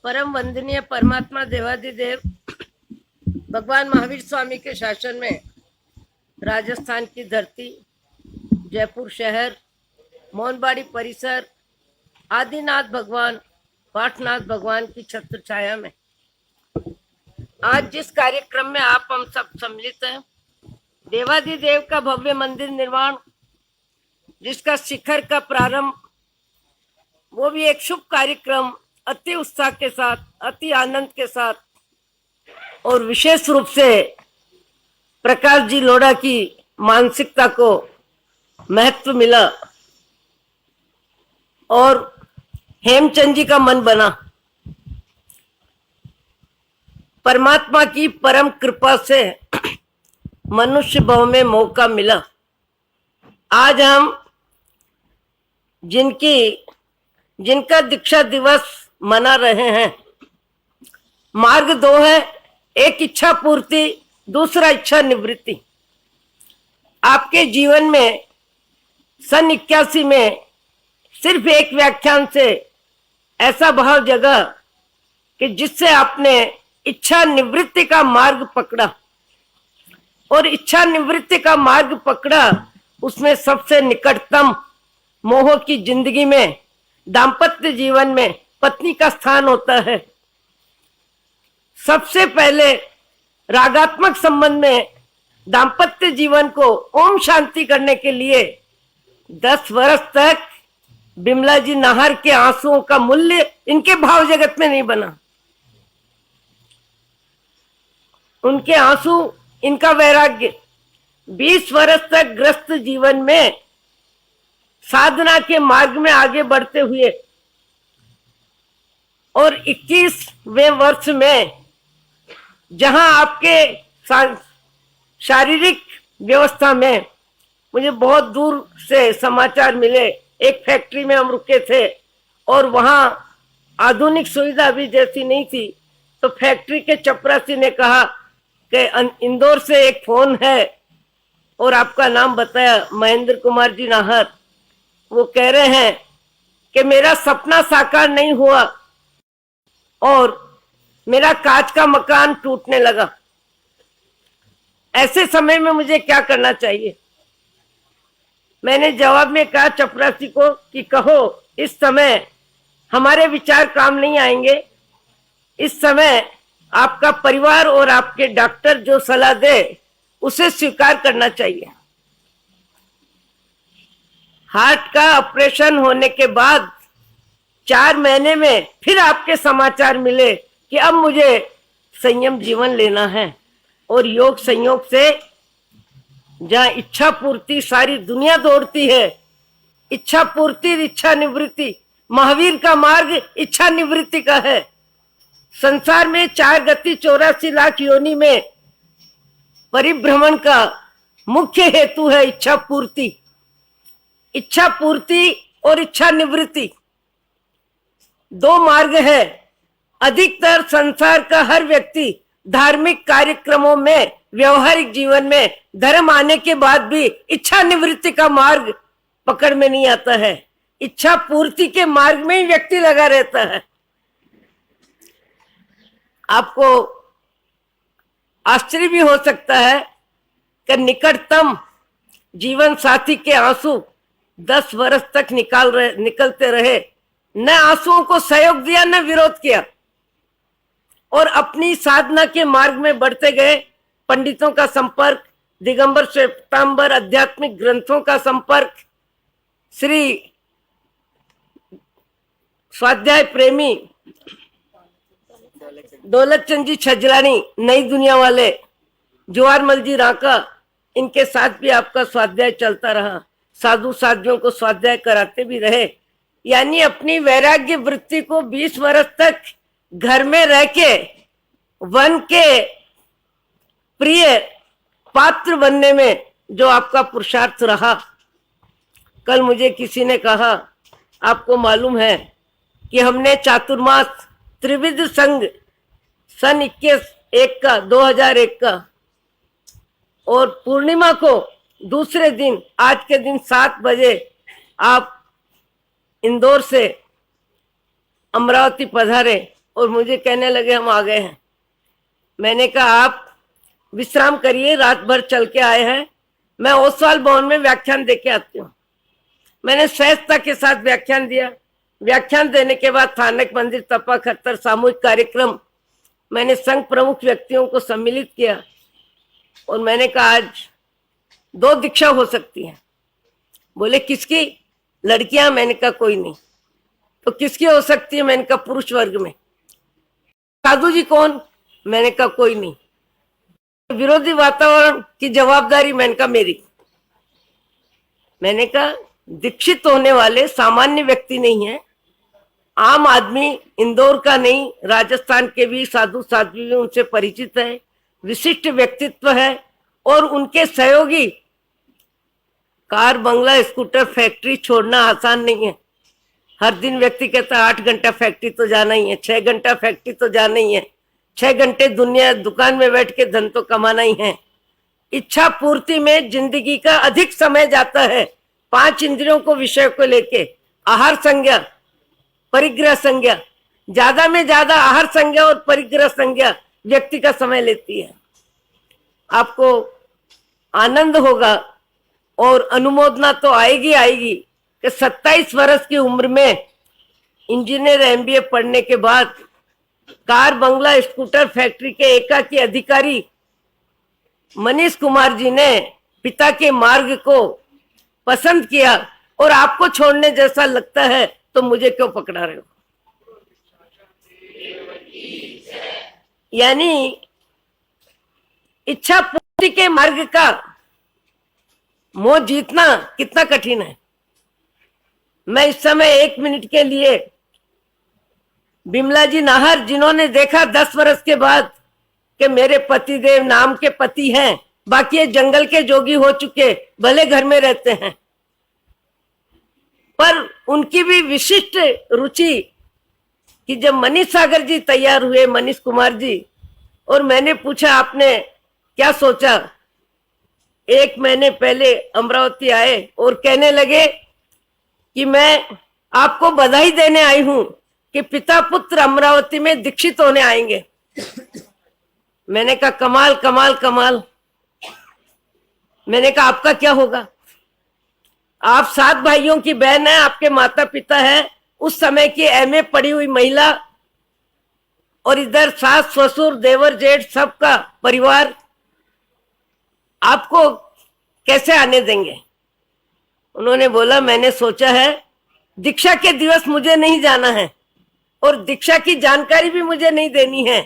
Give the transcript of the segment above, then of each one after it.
परम वंदनीय परमात्मा देवादिदेव भगवान महावीर स्वामी के शासन में राजस्थान की धरती, जयपुर शहर, मोहनबाड़ी परिसर, आदिनाथ भगवान, पाठनाथ भगवान की छत्र छाया में आज जिस कार्यक्रम में आप हम सब सम्मिलित हैं, देवादिदेव का भव्य मंदिर निर्माण, जिसका शिखर का प्रारंभ, वो भी एक शुभ कार्यक्रम अति उत्साह के साथ, अति आनंद के साथ और विशेष रूप से प्रकाश जी लोढ़ा की मानसिकता को महत्व मिला और हेमचंद जी का मन बना। परमात्मा की परम कृपा से मनुष्य भव में मौका मिला। आज हम जिनका दीक्षा दिवस मना रहे हैं, मार्ग दो है, एक इच्छा पूर्ति, दूसरा इच्छा निवृत्ति। आपके जीवन में सन 81 में सिर्फ एक व्याख्यान से ऐसा भाव जगा कि जिससे आपने इच्छा निवृत्ति का मार्ग पकड़ा और इच्छा निवृत्ति का मार्ग पकड़ा। उसमें सबसे निकटतम मोह की जिंदगी में, दाम्पत्य जीवन में पत्नी का स्थान होता है। सबसे पहले रागात्मक संबंध में दाम्पत्य जीवन को ओम शांति करने के लिए 10 वर्ष तक बिमला जी नाहर के आंसुओं का मूल्य इनके भाव जगत में नहीं बना। उनके आंसू, इनका वैराग्य 20 वर्ष तक ग्रस्त जीवन में साधना के मार्ग में आगे बढ़ते हुए और 21वें वर्ष में जहां आपके शारीरिक व्यवस्था में मुझे बहुत दूर से समाचार मिले। एक फैक्ट्री में हम रुके थे और वहां आधुनिक सुविधा भी जैसी नहीं थी, तो फैक्ट्री के चपरासी ने कहा कि इंदौर से एक फोन है और आपका नाम बताया, महेंद्र कुमार जी नाहर। वो कह रहे हैं कि मेरा सपना साकार नहीं हुआ और मेरा कांच का मकान टूटने लगा। ऐसे समय में मुझे क्या करना चाहिए? मैंने जवाब में कहा चपरासी को कि कहो, इस समय हमारे विचार काम नहीं आएंगे। इस समय आपका परिवार और आपके डॉक्टर जो सलाह दे उसे स्वीकार करना चाहिए। हार्ट का ऑपरेशन होने के बाद 4 महीने में फिर आपके समाचार मिले कि अब मुझे संयम जीवन लेना है। और योग संयोग से जहां इच्छा पूर्ति सारी दुनिया दौड़ती है, इच्छा पूर्ति इच्छा निवृत्ति, महावीर का मार्ग इच्छा निवृत्ति का है। संसार में 4 गति 84 लाख योनि में परिभ्रमण का मुख्य हेतु है इच्छा पूर्ति। इच्छा पूर्ति और इच्छा निवृत्ति 2 मार्ग है। अधिकतर संसार का हर व्यक्ति धार्मिक कार्यक्रमों में, व्यवहारिक जीवन में धर्म आने के बाद भी इच्छा निवृत्ति का मार्ग पकड़ में नहीं आता है। इच्छा पूर्ति के मार्ग में ही व्यक्ति लगा रहता है। आपको आश्चर्य भी हो सकता है कि निकटतम जीवन साथी के आंसू 10 वर्ष तक निकलते रहे, न आंसुओं को सहयोग दिया न विरोध किया और अपनी साधना के मार्ग में बढ़ते गए। पंडितों का संपर्क, दिगंबर श्वेतांबर आध्यात्मिक ग्रंथों का संपर्क, श्री स्वाध्याय प्रेमी दौलतचंद जी छजलानी, नई दुनिया वाले, जवाहरमल जी रांका, इनके साथ भी आपका स्वाध्याय चलता रहा। साधु साधियों को स्वाध्याय कराते भी रहे। यानी अपनी वैराग्य वृत्ति को 20 वर्ष तक घर में रह के वन के प्रिय पात्र बनने में जो आपका पुरुषार्थ रहा। कल मुझे किसी ने कहा, आपको मालूम है कि हमने चातुर्मास त्रिविध संघ सन 2001 का और पूर्णिमा को दूसरे दिन, आज के दिन 7 बजे आप इंदौर से अमरावती पधारे और मुझे कहने लगे हम आ गए हैं। मैंने कहा आप विश्राम करिए, रात भर चल के आए हैं, मैं ओसवाल भवन में व्याख्यान दे के आती हूँ। मैंने सहजता के साथ व्याख्यान दिया। व्याख्यान देने के बाद थानक मंदिर तपा खत्तर सामूहिक कार्यक्रम मैंने संघ प्रमुख व्यक्तियों को सम्मिलित किया और मैंने कहा आज 2 दीक्षा हो सकती हैं। बोले किसकी? लड़कियां। मैंने कहा कोई नहीं। तो किसकी हो सकती है? मैंने कहा पुरुष वर्ग में। साधु जी कौन? मैंने कहा कोई नहीं। विरोधी वातावरण की जवाबदारी मैंने कहा मेरी। मैंने कहा दीक्षित होने वाले सामान्य व्यक्ति नहीं है, आम आदमी, इंदौर का नहीं, राजस्थान के भी साधु साध्वी भी उनसे परिचित है, विशिष्ट व्यक्तित्व है और उनके सहयोगी। कार, बंगला, स्कूटर, फैक्ट्री छोड़ना आसान नहीं है। हर दिन व्यक्ति कहता है 8 घंटा फैक्ट्री तो जाना ही है, 6 घंटा फैक्ट्री तो जाना ही है, 6 घंटे दुनिया दुकान में बैठ के धन तो कमाना ही है। इच्छा पूर्ति में जिंदगी का अधिक समय जाता है। 5 इंद्रियों को विषय को लेके आहार संज्ञा, परिग्रह संज्ञा, ज्यादा में ज्यादा आहार संज्ञा और परिग्रह संज्ञा व्यक्ति का समय लेती है। आपको आनंद होगा और अनुमोदना तो आएगी आएगी कि 27 वर्ष की उम्र में इंजीनियर एमबीए पढ़ने के बाद कार, बंगला, स्कूटर, फैक्ट्री के एकाकी अधिकारी मनीष कुमार जी ने पिता के मार्ग को पसंद किया और आपको छोड़ने जैसा लगता है तो मुझे क्यों पकड़ा रहे हो? यानी इच्छा पूर्ति के मार्ग का मोह जीतना कितना कठिन है। मैं इस समय 1 मिनट के लिए बिमला जी नाहर, जिन्होंने देखा 10 वर्ष के बाद कि मेरे पतिदेव नाम के पति हैं, बाकी ये जंगल के जोगी हो चुके, भले घर में रहते हैं, पर उनकी भी विशिष्ट रुचि कि जब मनीष सागर जी तैयार हुए, मनीष कुमार जी, और मैंने पूछा आपने क्या सोचा? 1 महीने पहले अमरावती आए और कहने लगे कि मैं आपको बधाई देने आई हूं कि पिता पुत्र अमरावती में दीक्षित होने आएंगे। मैंने कहा कमाल कमाल कमाल। मैंने कहा आपका क्या होगा? आप 7 भाइयों की बहन है, आपके माता पिता है, उस समय की एमए पढ़ी हुई महिला, और इधर सास ससुर देवर जेठ सबका परिवार, आपको कैसे आने देंगे? उन्होंने बोला मैंने सोचा है दीक्षा के दिवस मुझे नहीं जाना है और दीक्षा की जानकारी भी मुझे नहीं देनी है,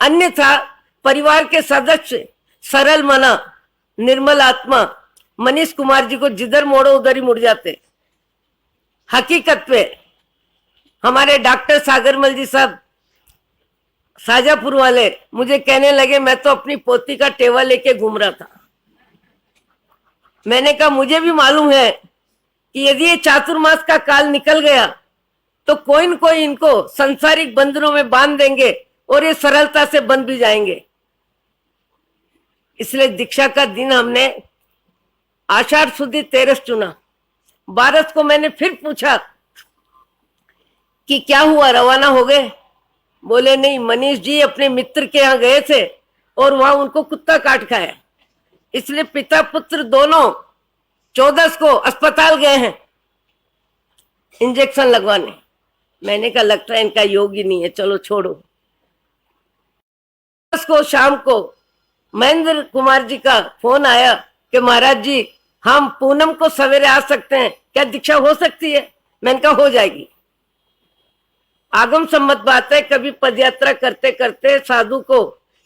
अन्यथा परिवार के सदस्य सरल मना, निर्मल आत्मा मनीष कुमार जी को जिधर मोड़ो उधर ही मुड़ जाते। हकीकत पे हमारे डॉक्टर सागरमल जी साहब शाजापुर वाले मुझे कहने लगे मैं तो अपनी पोती का टेवा लेके घूम रहा था। मैंने कहा मुझे भी मालूम है कि यदि ये चातुर्मास का काल निकल गया तो कोई न कोई इनको संसारिक बंधनों में बांध देंगे और ये सरलता से बंध भी जाएंगे। इसलिए दीक्षा का दिन हमने आषाढ़ सुदी 13 चुना। 12 को मैंने फिर पूछा कि क्या हुआ, रवाना हो गए? बोले नहीं, मनीष जी अपने मित्र के यहाँ गए थे और वहां उनको कुत्ता काट खाया, इसलिए पिता पुत्र दोनों 14 को अस्पताल गए हैं इंजेक्शन लगवाने। मैंने कहा लगता है इनका योग ही नहीं है, चलो छोड़ो। को शाम को महेंद्र कुमार जी का फोन आया कि महाराज जी हम पूनम को सवेरे आ सकते हैं, क्या दीक्षा हो सकती है? मैंने कहा हो जाएगी। आगम सम्मत बात है, कभी पदयात्रा करते करते साधु को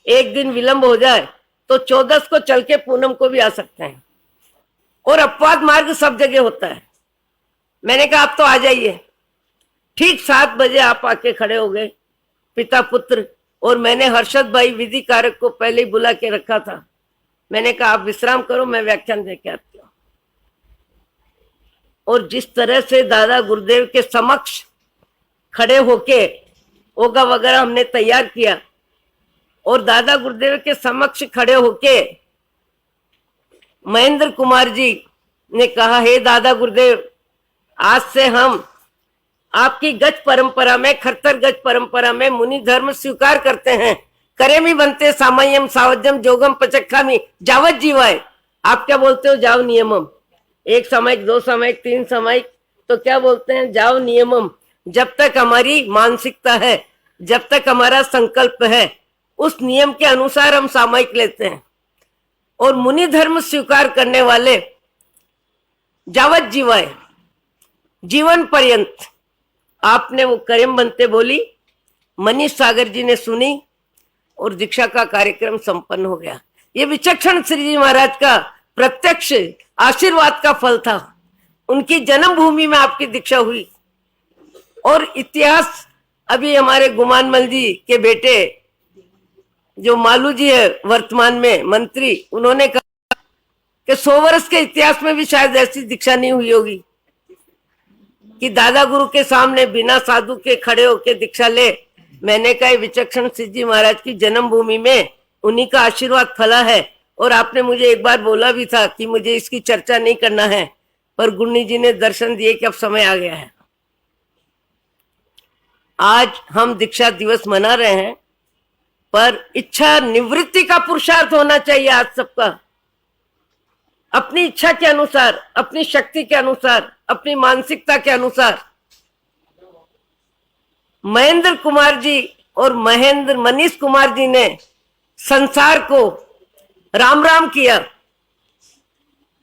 1 दिन विलंब हो जाए तो 14 को चल के पूनम को भी आ सकते हैं, और अपवाद मार्ग सब जगह होता है। मैंने कहा आप तो आ जाइए। ठीक 7 बजे आप आके खड़े हो गए पिता पुत्र, और मैंने हर्षद भाई विधि कारक को पहले ही बुला के रखा था। मैंने कहा आप विश्राम करो, मैं व्याख्यान दे के आती हूँ। और जिस तरह से दादा गुरुदेव के समक्ष खड़े होके ओगा वगैरह हमने तैयार किया, और दादा गुरुदेव के समक्ष खड़े होके महेंद्र कुमार जी ने कहा हे दादा गुरुदेव, आज से हम आपकी गज परंपरा में, खरतर गज परंपरा में मुनि धर्म स्वीकार करते हैं। करेमी बनते सामयम सावजम जोगम पचक्खामी जावत जीवाए। आप क्या बोलते हो? जाव नियमम। 1 सामयिक, 2 सामयिक, 3 सामयिक, तो क्या बोलते हैं? जाव नियमम। जब तक हमारी मानसिकता है, जब तक हमारा संकल्प है, उस नियम के अनुसार हम सामयिक लेते हैं। और मुनि धर्म स्वीकार करने वाले जावत जीवाए, जीवन पर्यंत। आपने वो करेम बनते बोली, मनीष सागर जी ने सुनी और दीक्षा का कार्यक्रम संपन्न हो गया। ये विचक्षण श्री जी महाराज का प्रत्यक्ष आशीर्वाद का फल था। उनकी जन्मभूमि में आपकी दीक्षा हुई। और इतिहास, अभी हमारे गुमानमल जी के बेटे जो मालू जी है वर्तमान में मंत्री, उन्होंने कहा कि 100 वर्ष के इतिहास में भी शायद ऐसी दीक्षा नहीं हुई होगी कि दादा गुरु के सामने बिना साधु के खड़े होके दीक्षा ले। मैंने कहा विचक्षण सिद्ध जी महाराज की जन्मभूमि में उन्हीं का आशीर्वाद फला है। और आपने मुझे एक बार बोला भी था कि मुझे इसकी चर्चा नहीं करना है, पर गुन्नी जी ने दर्शन दिए कि अब समय आ गया है। आज हम दीक्षा दिवस मना रहे हैं, पर इच्छा निवृत्ति का पुरुषार्थ होना चाहिए आज सबका। अपनी इच्छा के अनुसार, अपनी शक्ति के अनुसार, अपनी मानसिकता के अनुसार। महेंद्र कुमार जी और मनीष कुमार जी ने संसार को राम राम किया।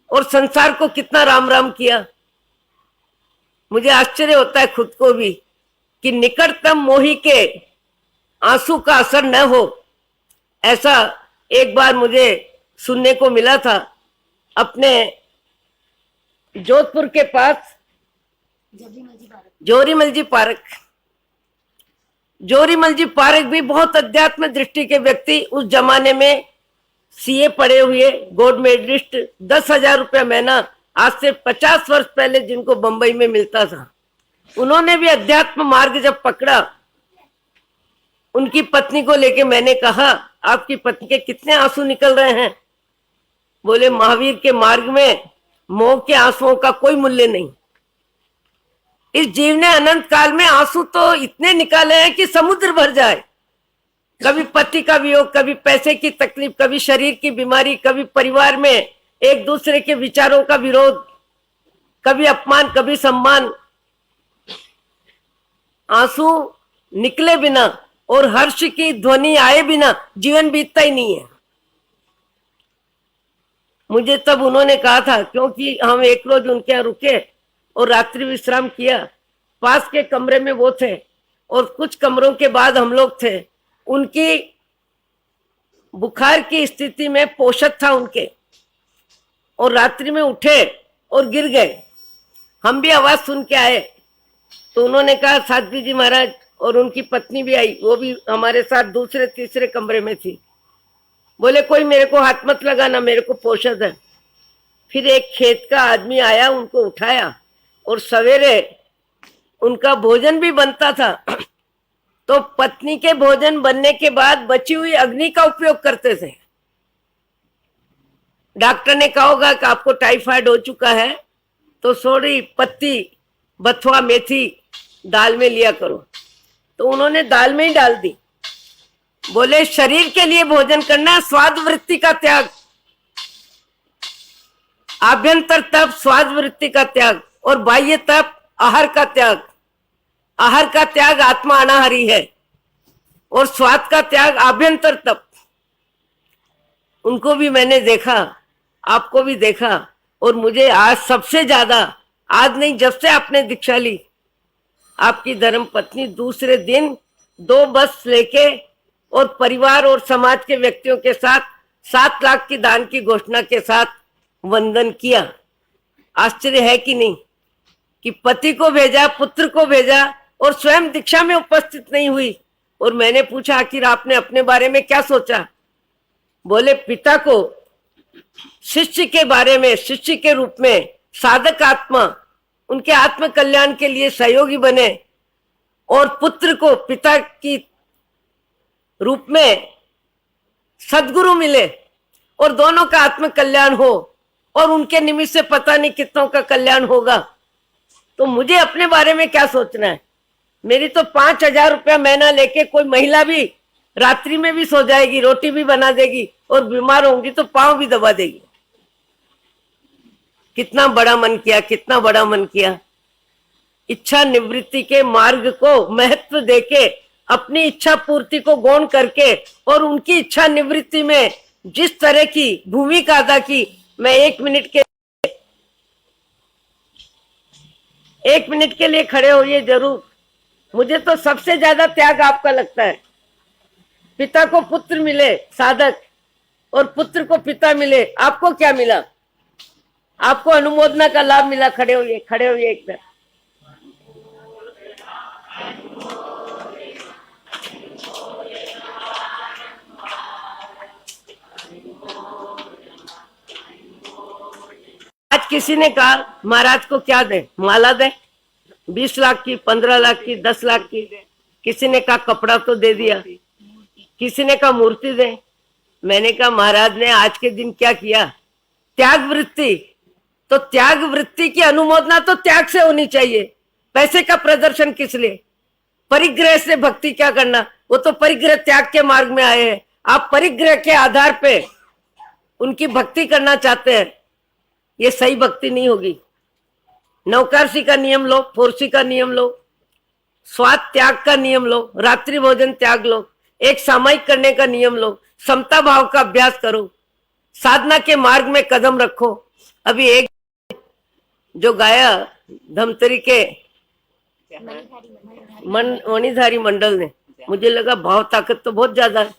और संसार को कितना राम राम किया, मुझे आश्चर्य होता है खुद को भी कि निकटतम मोही के आंसू का असर न हो। ऐसा एक बार मुझे सुनने को मिला था। अपने जोधपुर के पास जोरीमल जी पारक भी बहुत अध्यात्म दृष्टि के व्यक्ति, उस जमाने में सीए पढ़े हुए, गोल्ड मेडलिस्ट, 10,000 रुपया महीना, आज से 50 वर्ष पहले जिनको बंबई में मिलता था। उन्होंने भी अध्यात्म मार्ग जब पकड़ा, उनकी पत्नी को लेके मैंने कहा, आपकी पत्नी के कितने आंसू निकल रहे हैं? बोले महावीर के मार्ग में मोह के आंसुओं का कोई मूल्य नहीं। इस जीव ने अनंत काल में आंसू तो इतने निकाले हैं कि समुद्र भर जाए। कभी पति का वियोग, कभी पैसे की तकलीफ, कभी शरीर की बीमारी, कभी परिवार में एक दूसरे के विचारों का विरोध, कभी अपमान, कभी सम्मान। आंसू निकले बिना और हर्ष की ध्वनि आए बिना जीवन बीतता ही नहीं है। मुझे तब उन्होंने कहा था, क्योंकि हम एक रोज उनके यहाँ रुके और रात्रि विश्राम किया। पास के कमरे में वो थे और कुछ कमरों के बाद हम लोग थे। उनकी बुखार की स्थिति में पोषक था उनके, और रात्रि में उठे और गिर गए। हम भी आवाज सुन के आए तो उन्होंने कहा, साध्वी जी महाराज, और उनकी पत्नी भी आई, वो भी हमारे साथ दूसरे तीसरे कमरे में थी। बोले कोई मेरे को हाथ मत लगाना, मेरे को पोषक है। फिर एक खेत का आदमी आया, उनको उठाया और सवेरे उनका भोजन भी बनता था। तो पत्नी के भोजन बनने के बाद बची हुई अग्नि का उपयोग करते थे। डॉक्टर ने कहा होगा कि आपको टाइफाइड हो चुका है, तो थोड़ी पत्ती, बथुआ, मेथी दाल में लिया करो। तो उन्होंने दाल में ही डाल दी। बोले शरीर के लिए भोजन करना, स्वाद वृत्ति का त्याग, आभ्यंतर तप स्वाद वृत्ति का त्याग, और बाह्य तप आहार का त्याग। आहार का त्याग आत्मा अनाहारी है, और स्वाद का त्याग आभ्यंतर तप। उनको भी मैंने देखा, आपको भी देखा। और मुझे आज सबसे ज्यादा, आज नहीं जब से आपने दीक्षा ली, आपकी धर्म पत्नी दूसरे दिन 2 बस लेके और परिवार और समाज के व्यक्तियों के साथ 7 लाख की दान की घोषणा के साथ वंदन किया। आश्चर्य है कि नहीं कि पति को भेजा, पुत्र को भेजा, और स्वयं दीक्षा में उपस्थित नहीं हुई। और मैंने पूछा, आखिर आपने अपने बारे में क्या सोचा? बोले पिता को शिष्य के बारे में, शिष्य के रूप में साधक आत्मा, उनके आत्म कल्याण के लिए सहयोगी बने, और पुत्र को पिता की रूप में सद्गुरु मिले, और दोनों का आत्म कल्याण हो, और उनके निमित्त से पता नहीं कितनों का कल्याण होगा। तो मुझे अपने बारे में क्या सोचना है? मेरी तो 5,000 रुपया महीना लेके कोई महिला भी रात्रि में भी सो जाएगी, रोटी भी बना देगी, और बीमार होंगी तो पांव भी दबा देगी। कितना बड़ा मन किया, कितना बड़ा मन किया। इच्छा निवृत्ति के मार्ग को महत्व देके, अपनी इच्छा पूर्ति को गौण करके और उनकी इच्छा निवृत्ति में जिस तरह की भूमिका अदा की, मैं 1 मिनट के लिए खड़े होइए जरूर। मुझे तो सबसे ज्यादा त्याग आपका लगता है। पिता को पुत्र मिले साधक, और पुत्र को पिता मिले। आपको क्या मिला? आपको अनुमोदना का लाभ मिला। खड़े होइए, खड़े होइए एकदम। आज किसी ने कहा महाराज को क्या दे? माला दे, 20 लाख की, 15 लाख की, 10 लाख की। किसी ने कहा कपड़ा तो दे दिया, किसी ने कहा मूर्ति दे। मैंने कहा महाराज ने आज के दिन क्या किया? त्याग वृत्ति। तो त्याग वृत्ति की अनुमोदना तो त्याग से होनी चाहिए। पैसे का प्रदर्शन किस लिए? परिग्रह से भक्ति क्या करना? वो तो परिग्रह त्याग के मार्ग में आए हैं। आप परिग्रह के आधार पे उनकी भक्ति करना चाहते हैं, ये सही भक्ति नहीं होगी। नौकारसी का नियम लो, फोरसी का नियम लो, स्वाद त्याग का नियम लो, रात्रि भोजन त्याग लो, एक सामायिक करने का नियम लो, समता भाव का अभ्यास करो, साधना के मार्ग में कदम रखो। अभी एक जो गाया धमतरी के मणिधारी मंडल ने, मुझे लगा भाव ताकत तो बहुत ज्यादा है।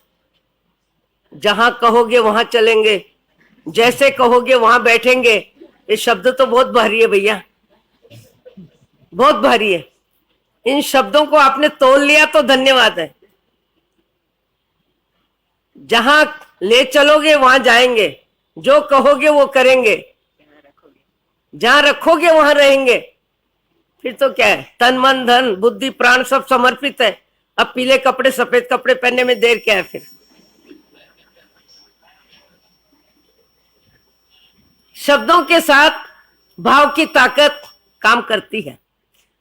जहां कहोगे वहां चलेंगे, जैसे कहोगे वहां बैठेंगे। ये शब्द तो बहुत भारी है भैया, बहुत भारी है। इन शब्दों को आपने तोल लिया तो धन्यवाद है। जहां ले चलोगे वहां जाएंगे, जो कहोगे वो करेंगे, जहां रखोगे वहां रहेंगे। फिर तो क्या है? तन मन धन बुद्धि प्राण सब समर्पित है। अब पीले कपड़े सफेद कपड़े पहनने में देर क्या है? फिर शब्दों के साथ भाव की ताकत काम करती है।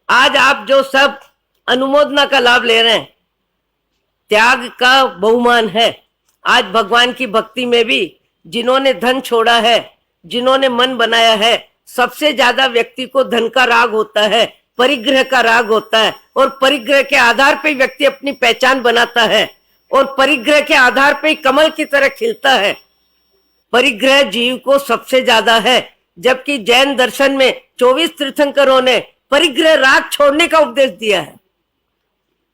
आज आप जो सब अनुमोदना का लाभ ले रहे हैं, त्याग का बहुमान है। आज भगवान की भक्ति में भी जिन्होंने धन छोड़ा है, जिन्होंने मन बनाया है, सबसे ज्यादा व्यक्ति को धन का राग होता है, परिग्रह का राग होता है। और परिग्रह के आधार पे व्यक्ति अपनी पहचान बनाता है, और परिग्रह के आधार पे कमल की तरह खिलता है। परिग्रह जीव को सबसे ज्यादा है। जबकि जैन दर्शन में 24 तीर्थंकरों ने परिग्रह राग छोड़ने का उपदेश दिया है।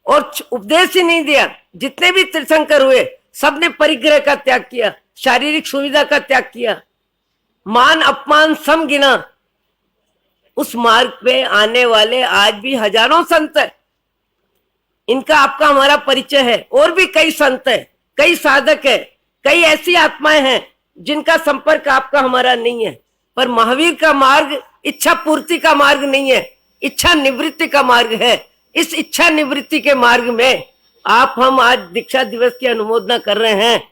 और उपदेश ही नहीं दिया, जितने भी तीर्थंकर हुए सबने परिग्रह का त्याग किया, शारीरिक सुविधा का त्याग किया, मान अपमान सम गिना। उस मार्ग पे आने वाले आज भी हजारों संत है। इनका आपका हमारा परिचय है। और भी कई संत है, कई साधक है, कई ऐसी आत्माएं हैं जिनका संपर्क आपका हमारा नहीं है। पर महावीर का मार्ग इच्छा पूर्ति का मार्ग नहीं है, इच्छा निवृत्ति का मार्ग है। इस इच्छा निवृत्ति के मार्ग में आप हम आज दीक्षा दिवस की अनुमोदना कर रहे हैं।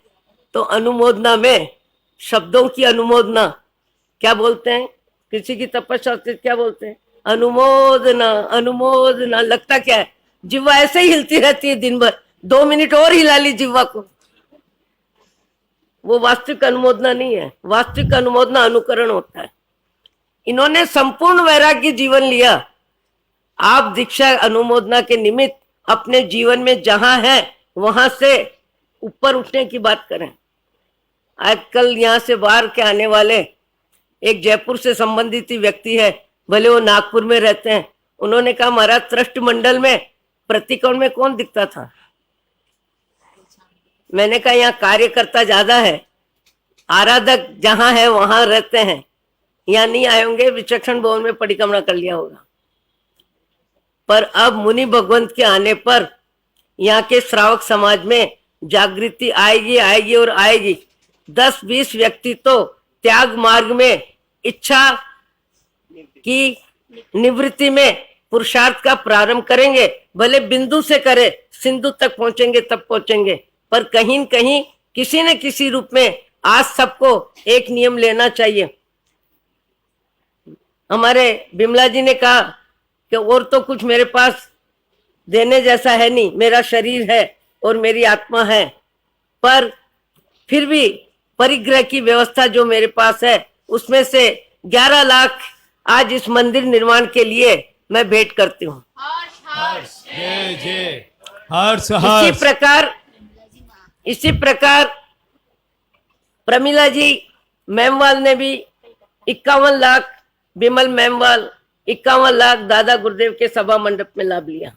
तो अनुमोदना में शब्दों की अनुमोदना, क्या बोलते हैं? किसी की तपस्या होती है, क्या बोलते हैं? अनुमोदना, अनुमोदना। लगता क्या है? जिह्वा ऐसे ही हिलती रहती है दिन भर। 2 मिनट और हिला ली जिह्वा को। वो वास्तविक अनुमोदना नहीं है। वास्तविक अनुमोदना अनुकरण होता है। इन्होंने संपूर्ण वैराग्य जीवन लिया। आप दीक्षा अनुमोदना के निमित्त अपने जीवन में जहां है वहां से ऊपर उठने की बात करें। आजकल यहाँ से बाहर के आने वाले एक जयपुर से संबंधित व्यक्ति है, भले वो नागपुर में रहते हैं। उन्होंने कहा महाराज ट्रस्ट मंडल में प्रतिकोण में कौन दिखता था? मैंने कहा यहाँ कार्यकर्ता ज्यादा है, आराधक जहां है वहां रहते हैं। यहाँ नहीं आए होंगे, विचक्षण भवन में परिक्रमण कर लिया होगा। पर अब मुनि भगवंत के आने पर यहाँ के श्रावक समाज में जागृति आएगी, आएगी और आएगी। 10-20 व्यक्ति तो त्याग मार्ग में इच्छा की निवृत्ति में पुरुषार्थ का प्रारंभ करेंगे। भले बिंदु से करे, सिंधु तक पहुंचेंगे तब पहुंचेंगे। पर कहीं न कहीं किसी न किसी रूप में आज सबको एक नियम लेना चाहिए। हमारे बिमला जी ने कहा कि और तो कुछ मेरे पास देने जैसा है नहीं, मेरा शरीर है और मेरी आत्मा है, पर फिर भी परिग्रह की व्यवस्था जो मेरे पास है उसमें से 11 लाख आज इस मंदिर निर्माण के लिए मैं भेंट करती हूँ। जय जय हर्ष इसी हर्ष। प्रकार प्रमिला जी मेमवाल ने भी 51 लाख, बिमल मेमवाल 51 लाख दादा गुरुदेव के सभा मंडप में लाभ लिया।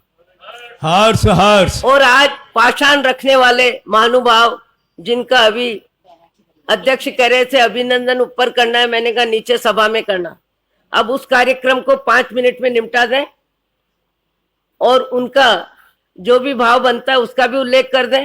हर्ष हर्ष। और आज पाषाण रखने वाले महानुभाव जिनका अभी अध्यक्ष कह रहे थे अभिनंदन ऊपर करना है, मैंने कहा नीचे सभा में करना। अब उस कार्यक्रम को 5 मिनट में निपटा दें और उनका जो भी भाव बनता है उसका भी उल्लेख कर दें